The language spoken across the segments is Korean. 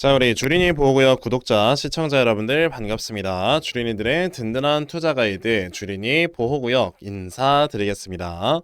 자, 우리 주린이 보호구역 구독자, 시청자 여러분들 반갑습니다. 주린이들의 든든한 투자 가이드 주린이 보호구역 인사드리겠습니다.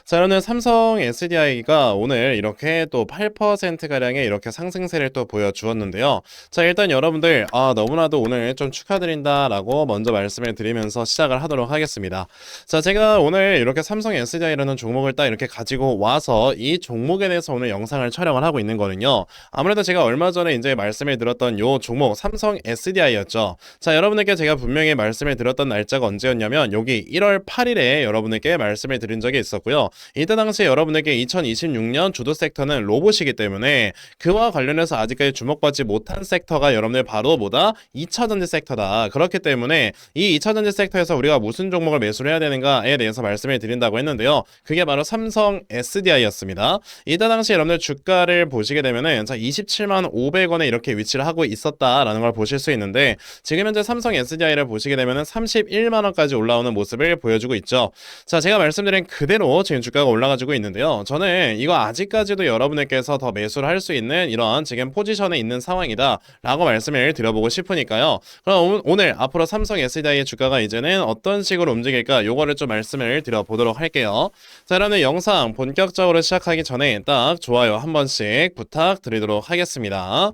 자, 그러면 삼성 SDI가 오늘 이렇게 또 8%가량의 이렇게 상승세를 또 보여주었는데요. 자, 일단 여러분들 너무나도 오늘 좀 축하드린다라고 먼저 말씀을 드리면서 시작을 하도록 하겠습니다. 자, 제가 오늘 이렇게 삼성 SDI라는 종목을 딱 이렇게 가지고 와서 이 종목에 대해서 오늘 영상을 촬영을 하고 있는 거는요. 아무래도 제가 얼마 전에 이제 말씀을 드렸던 요 종목 삼성 SDI였죠. 자, 여러분들께 제가 분명히 말씀을 드렸던 날짜가 언제였냐면 여기 1월 8일에 여러분들께 말씀을 드린 적이 있었고요. 이때 당시에 여러분에게 2026년 주도 섹터는 로봇이기 때문에 그와 관련해서 아직까지 주목받지 못한 섹터가 여러분들 바로 뭐다? 2차전지 섹터다. 그렇기 때문에 이 2차전지 sek터에서 우리가 무슨 종목을 매수를 해야 되는가에 대해서 말씀을 드린다고 했는데요. 그게 바로 삼성 SDI였습니다. 이때 당시 여러분들 주가를 보시게 되면은 27만 500원에 이렇게 위치를 하고 있었다라는 걸 보실 수 있는데 지금 현재 삼성 SDI를 보시게 되면은 31만 원까지 올라오는 모습을 보여주고 있죠. 자, 제가 말씀드린 그대로 지금 주가가 올라가지고 있는데요. 저는 이거 아직까지도 여러분들께서 더 매수를 할 수 있는 이런 지금 포지션에 있는 상황이다 라고 말씀을 드려보고 싶으니까요. 그럼 오늘 앞으로 삼성 SDI의 주가가 이제는 어떤 식으로 움직일까 요거를 좀 말씀을 드려보도록 할게요. 자, 그러면 영상 본격적으로 시작하기 전에 딱 좋아요 한 번씩 부탁드리도록 하겠습니다.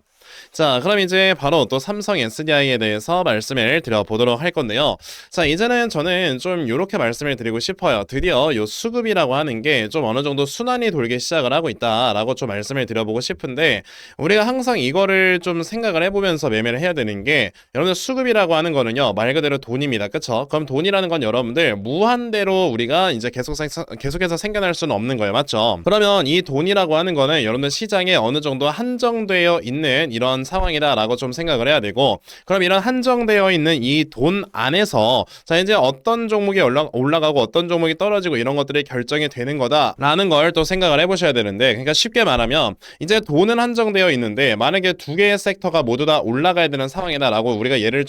자, 그럼 이제 바로 또 삼성 SDI에 대해서 말씀을 드려보도록 할 건데요. 자, 이제는 저는 좀 이렇게 말씀을 드리고 싶어요. 드디어 요 수급이라고 하는 게 좀 어느 정도 순환이 돌기 시작을 하고 있다라고 좀 말씀을 드려보고 싶은데 우리가 항상 이거를 좀 생각을 해보면서 매매를 해야 되는 게 여러분들 수급이라고 하는 거는요 말 그대로 돈입니다. 그쵸? 그럼 돈이라는 건 여러분들 무한대로 우리가 이제 계속해서 생겨날 수는 없는 거예요. 맞죠? 그러면 이 돈이라고 하는 거는 여러분들 시장에 어느 정도 한정되어 있는 이런 상황이다라고 좀 생각을 해야 되고 그럼 이런 한정되어 있는 이 돈 안에서 자 이제 어떤 종목이 올라가고 어떤 종목이 떨어지고 이런 것들이 결정이 되는 거다라는 걸 또 생각을 해보셔야 되는데 그러니까 쉽게 말하면 이제 돈은 한정되어 있는데 만약에 두 개의 섹터가 모두 다 올라가야 되는 상황이다라고 우리가 예를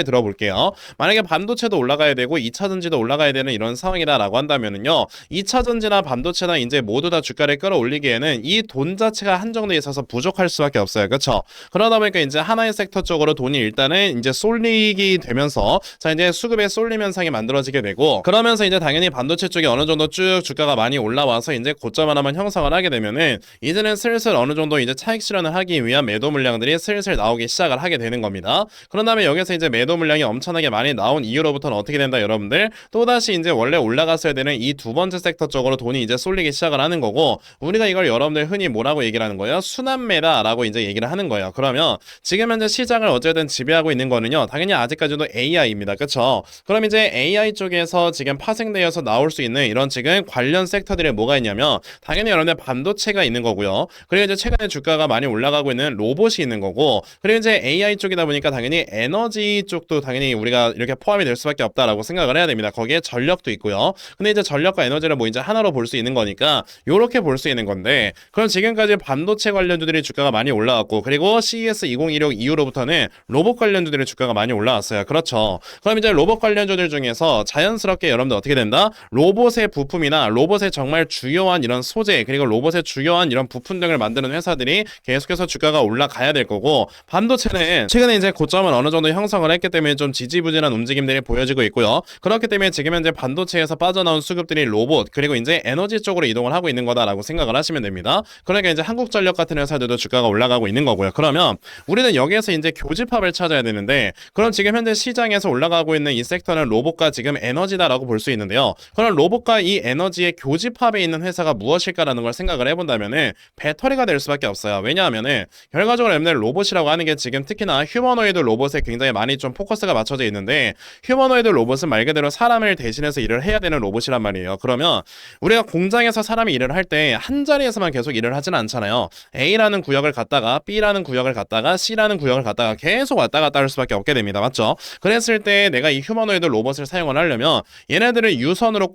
들어볼게요. 만약에 반도체도 올라가야 되고 2차전지도 올라가야 되는 이런 상황이다라고 한다면은요 2차전지나 반도체나 이제 모두 다 주가를 끌어올리기에는 이 돈 자체가 한정돼 있어서 부족할 수밖에 없어요. 그렇죠? 그러다 보니까 이제 하나의 섹터 쪽으로 돈이 일단은 이제 쏠리게 되면서 자 이제 수급의 쏠림 현상이 만들어지게 되고 그러면서 이제 당연히 반도체 쪽에 어느 정도 쭉 주가가 많이 올라와서 이제 고점 하나만 형성을 하게 되면은 이제는 슬슬 어느 정도 이제 차익 실현을 하기 위한 매도 물량들이 슬슬 나오기 시작을 하게 되는 겁니다. 그런 다음에 여기서 이제 매도 물량이 엄청나게 많이 나온 이후로부터는 어떻게 된다 여러분들 또다시 이제 원래 올라갔어야 되는 이 두 번째 섹터 쪽으로 돈이 이제 쏠리기 시작을 하는 거고 우리가 이걸 여러분들 흔히 뭐라고 얘기를 하는 거예요? 순환매다라고 이제 얘기를 하는 거예요. 그러면 지금 현재 시장을 어쨌든 지배하고 있는 거는요 당연히 아직까지도 AI입니다. 그쵸? 그럼 이제 AI 쪽에서 지금 파생되어서 나올 수 있는 이런 지금 관련 섹터들이 뭐가 있냐면 당연히 여러분들 반도체가 있는 거고요. 그리고 이제 최근에 주가가 많이 올라가고 있는 로봇이 있는 거고 그리고 이제 AI 쪽이다 보니까 당연히 에너지 쪽도 당연히 우리가 이렇게 포함이 될 수밖에 없다라고 생각을 해야 됩니다. 거기에 전력도 있고요. 근데 이제 전력과 에너지를 뭐 이제 하나로 볼 수 있는 거니까 요렇게 볼 수 있는 건데 그럼 지금까지 반도체 관련주들이 주가가 많이 올라왔고 그리고 CES 2016 이후로부터는 로봇 관련주들의 주가가 많이 올라왔어요. 그렇죠. 그럼 이제 로봇 관련주들 중에서 자연스럽게 여러분들 어떻게 된다? 로봇의 부품이나 로봇의 정말 주요한 이런 소재 그리고 로봇의 주요한 이런 부품 등을 만드는 회사들이 계속해서 주가가 올라가야 될 거고 반도체는 최근에 이제 고점을 어느 정도 형성을 했기 때문에 좀 지지부진한 움직임들이 보여지고 있고요. 그렇기 때문에 지금 현재 반도체에서 빠져나온 수급들이 로봇 그리고 이제 에너지 쪽으로 이동을 하고 있는 거다라고 생각을 하시면 됩니다. 그러니까 이제 한국전력 같은 회사들도 주가가 올라가고 있는 거고요. 그러면 우리는 여기에서 이제 교집합을 찾아야 되는데 그럼 지금 현재 시장에서 올라가고 있는 이 섹터는 로봇과 지금 에너지다라고 볼 수 있는데요. 그럼 로봇과 이 에너지의 교집합에 있는 회사가 무엇일까라는 걸 생각을 해본다면은 배터리가 될 수밖에 없어요. 왜냐하면은 결과적으로 여러분들 로봇이라고 하는 게 지금 특히나 휴머노이드 로봇에 굉장히 많이 좀 포커스가 맞춰져 있는데 휴머노이드 로봇은 말 그대로 사람을 대신해서 일을 해야 되는 로봇이란 말이에요. 그러면 우리가 공장에서 사람이 일을 할 때 한 자리에서만 계속 일을 하지는 않잖아요. A라는 구역을 갔다가 B라는 구역을 갔다가 C라는 구역을 갔다가 계속 왔다 갔다 할 수밖에 없게 됩니다. 맞죠? 그랬을 때 내가 이 휴머노이드 로봇을 사용을 하려면 얘네들을 유선으로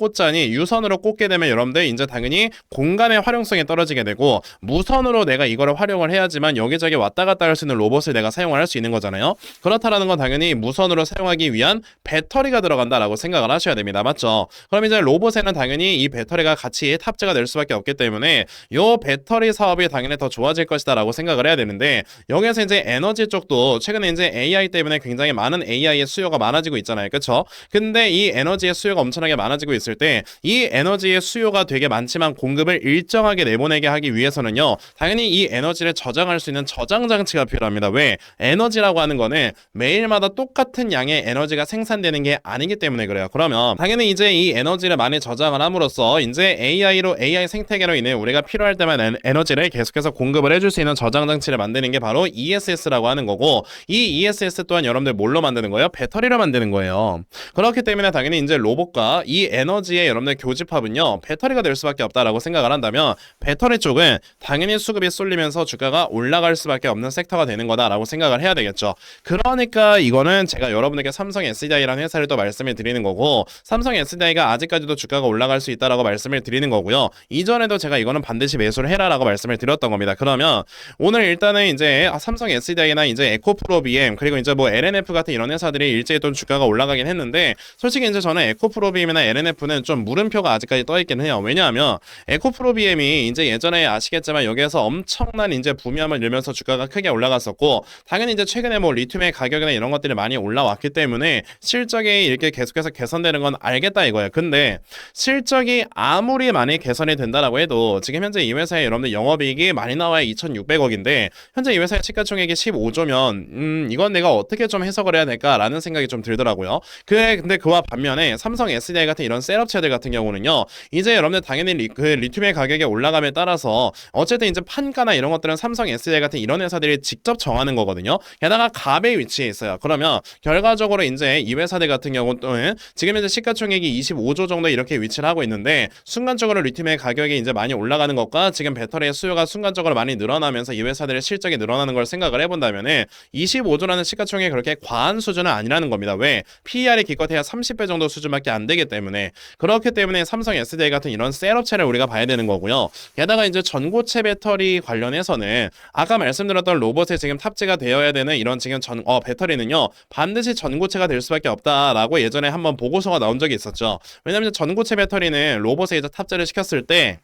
무선으로 꽂게 되면 여러분들 이제 당연히 공간의 활용성이 떨어지게 되고, 무선으로 내가 이거를 활용을 해야지만 여기저기 왔다 갔다 할 수 있는 로봇을 내가 사용을 할 수 있는 거잖아요. 그렇다라는 건 당연히 무선으로 사용하기 위한 배터리가 들어간다라고 생각을 하셔야 됩니다. 맞죠? 그럼 이제 로봇에는 당연히 이 배터리가 같이 탑재가 될 수밖에 없기 때문에 요 배터리 사업이 당연히 더 좋아질 것이다라고 생각을 해야 되는데, 여기에서 이제 에너지 쪽도 최근에 이제 AI 때문에 굉장히 많은 AI의 수요가 많아지고 있잖아요. 그렇죠? 근데 이 에너지의 수요가 엄청나게 많아지고 있을 때 이 에너지의 수요가 되게 많지만 공급을 일정하게 내보내게 하기 위해서는요, 당연히 이 에너지를 저장할 수 있는 저장 장치가 필요합니다. 왜? 에너지라고 하는 거는 매일마다 똑같은 양의 에너지가 생산되는 게 아니기 때문에 그래요. 그러면 당연히 이제 이 에너지를 많이 저장을 함으로써 이제 AI 생태계로 인해 우리가 필요할 때만 에너지를 계속해서 공급을 해줄 수 있는 저장 장치를 만드는 게 바로 ESS라고 하는 거고, 이 ESS 또한 여러분들 뭘로 만드는 거예요? 배터리로 만드는 거예요. 그렇기 때문에 당연히 이제 로봇과 이 에너지의 여러분들 교집합은요, 배터리가 될 수밖에 없다라고 생각을 한다면, 배터리 쪽은 당연히 수급이 쏠리면서 주가가 올라갈 수밖에 없는 섹터가 되는 거다라고 생각을 해야 되겠죠. 그러니까 이거는 제가 여러분에게 삼성 SDI라는 회사를 또 말씀을 드리는 거고, 삼성 SDI가 아직까지도 주가가 올라갈 수 있다라고 말씀을 드리는 거고요. 이전에도 제가 이거는 반드시 매수를 해라라고 말씀을 드렸던 겁니다. 그러면 오늘 일단은 이제 삼성 SDI나 이제 에코프로 BM, 그리고 이제 뭐 LNF 같은 이런 회사들이 일제히 또 주가가 올라가긴 했는데, 솔직히 이제 저는 에코프로 BM이나 LNF는 좀 물음표가 아직까지 떠 있긴 해요. 왜냐하면 에코프로 BM이 이제 예전에 아시겠지만 여기에서 엄청난 이제 부미함을 일면서 주가가 크게 올라갔었고, 당연히 이제 최근에 뭐 리튬의 가격이나 이런 것들이 많이 올라왔기 때문에 실적이 이렇게 계속해서 개선되는 건 알겠다 이거예요. 근데 실적이 아무리 많이 개선이 된다라고 해도 지금 현재 이 회사의 여러분들 영업이익이 많이 나와야 2,600억인데 현재 이 회사의 시가총액이 15조면 이건 내가 어떻게 좀 해석을 해야 될까라는 생각이 좀 들더라고요. 근데 그와 반면에 삼성 SDI 같은 이런 셋업체들 같은 경우는요, 이제 여러분들 당연히 리튬의 가격이 올라감에 따라서 어쨌든 이제 판가나 이런 것들은 삼성 SDI 같은 이런 회사들이 직접 정하는 거거든요. 게다가 갑의 위치에 있어요. 그러면 결과적으로 이제 이 회사들 같은 경우는 지금 현재 시가총액이 25조 정도 이렇게 위치를 하고 있는데, 순간적으로 리튬의 가격이 이제 많이 올라가는 것과 지금 배터리의 수요가 순간적으로 많이 늘어나면서 이 회사들의 실적이 늘어나는 걸 생각을 해본다면은 25조라는 시가총액이 그렇게 과한 수준은 아니라는 겁니다. 왜? PER이 기껏해야 30배 정도 수준밖에 안 되기 때문에. 그렇기 때문에 삼성 SDI 같은 이런 셀업체를 우리가 봐야 되는 거고요. 게다가 이제 전고체 배터리 관련해서는 아까 말씀드렸던 로봇에 지금 탑재가 되어야 되는 이런 지금 배터리는요, 반드시 전고체가 될 수밖에 없다라고 예전에 한번 보고서가 나온 적이 있었죠. 왜냐하면 전고체 배터리는 로봇에 이제 탑재를 시켰을 때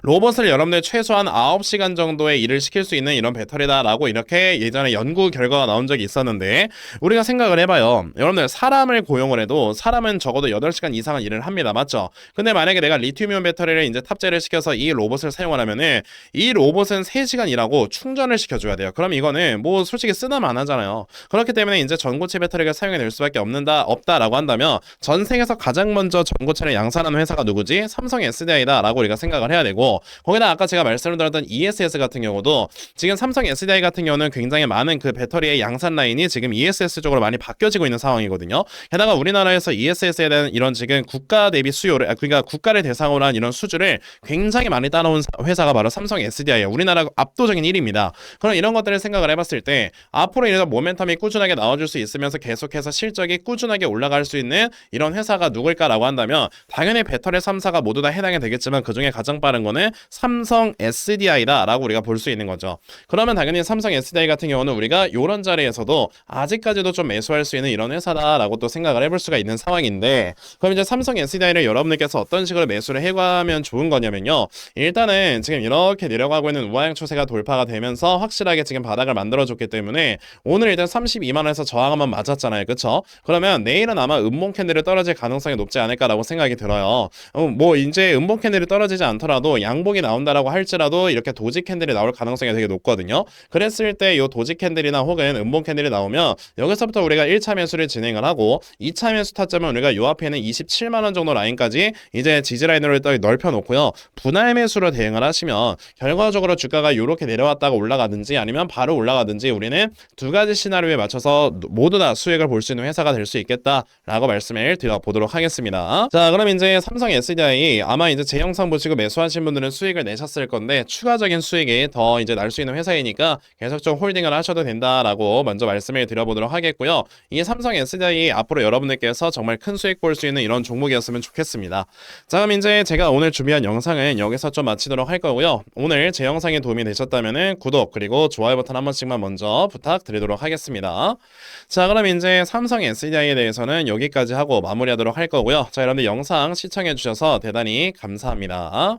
로봇을 여러분들 최소한 9시간 정도의 일을 시킬 수 있는 이런 배터리다라고 이렇게 예전에 연구 결과가 나온 적이 있었는데, 우리가 생각을 해봐요. 여러분들 사람을 고용을 해도 사람은 적어도 8시간 이상은 일을 합니다. 맞죠? 근데 만약에 내가 리튬이온 배터리를 이제 탑재를 시켜서 이 로봇을 사용을 하면은 이 로봇은 3시간 일하고 충전을 시켜줘야 돼요. 그럼 이거는 뭐 솔직히 쓰다만 안 하잖아요. 그렇기 때문에 이제 전고체 배터리가 사용이 될 수밖에 없다라고 한다면 전 세계에서 가장 먼저 전고체를 양산하는 회사가 누구지? 삼성 SDI다라고 우리가 생각을 해야 되고, 거기다 아까 제가 말씀드렸던 ESS 같은 경우도 지금 삼성 SDI 같은 경우는 굉장히 많은 그 배터리의 양산 라인이 지금 ESS 쪽으로 많이 바뀌어지고 있는 상황이거든요. 게다가 우리나라에서 ESS에 대한 이런 지금 국가 대비 수요를, 그러니까 국가를 대상으로 한 이런 수주를 굉장히 많이 따놓은 회사가 바로 삼성 SDI예요. 우리나라 압도적인 1위입니다. 그럼 이런 것들을 생각을 해봤을 때 앞으로 이런 모멘텀이 꾸준하게 나와줄 수 있으면서 계속해서 실적이 꾸준하게 올라갈 수 있는 이런 회사가 누굴까라고 한다면 당연히 배터리 3사가 모두 다 해당이 되겠지만 그중에 가장 빠른 거는 삼성 SDI다라고 우리가 볼 수 있는 거죠. 그러면 당연히 삼성 SDI 같은 경우는 우리가 이런 자리에서도 아직까지도 좀 매수할 수 있는 이런 회사다라고 또 생각을 해볼 수가 있는 상황인데, 그럼 이제 삼성 SDI를 여러분들께서 어떤 식으로 매수를 해가면 좋은 거냐면요, 일단은 지금 이렇게 내려가고 있는 우하형 추세가 돌파가 되면서 확실하게 지금 바닥을 만들어줬기 때문에 오늘 일단 32만원에서 저항 한번 맞았잖아요. 그쵸? 그러면 내일은 아마 음봉 캔들이 떨어질 가능성이 높지 않을까라고 생각이 들어요. 뭐 이제 음봉 캔들이 떨어지지 않더라도 양봉이 나온다라고 할지라도 이렇게 도지 캔들이 나올 가능성이 되게 높거든요. 그랬을 때 이 도지 캔들이나 혹은 음봉 캔들이 나오면 여기서부터 우리가 1차 매수를 진행을 하고 2차 매수 타점은 우리가 요 앞에는 27만원 정도 라인까지 이제 지지 라인으로 넓혀 놓고요, 분할 매수로 대응을 하시면 결과적으로 주가가 이렇게 내려왔다가 올라가든지 아니면 바로 올라가든지 우리는 두 가지 시나리오에 맞춰서 모두 다 수익을 볼 수 있는 회사가 될 수 있겠다라고 말씀을 드려보도록 하겠습니다. 자, 그럼 이제 삼성 SDI 아마 이제 제 영상 보시고 매수하시는 매수하신 분들은 수익을 내셨을 건데 추가적인 수익이 더 이제 날 수 있는 회사이니까 계속 좀 홀딩을 하셔도 된다라고 먼저 말씀을 드려보도록 하겠고요. 이 삼성 SDI 앞으로 여러분들께서 정말 큰 수익 볼 수 있는 이런 종목이었으면 좋겠습니다. 자, 그럼 이제 제가 오늘 준비한 영상은 여기서 좀 마치도록 할 거고요. 오늘 제 영상에 도움이 되셨다면 구독 그리고 좋아요 버튼 한 번씩만 먼저 부탁드리도록 하겠습니다. 자, 그럼 이제 삼성 SDI에 대해서는 여기까지 하고 마무리하도록 할 거고요. 자, 여러분들 영상 시청해 주셔서 대단히 감사합니다.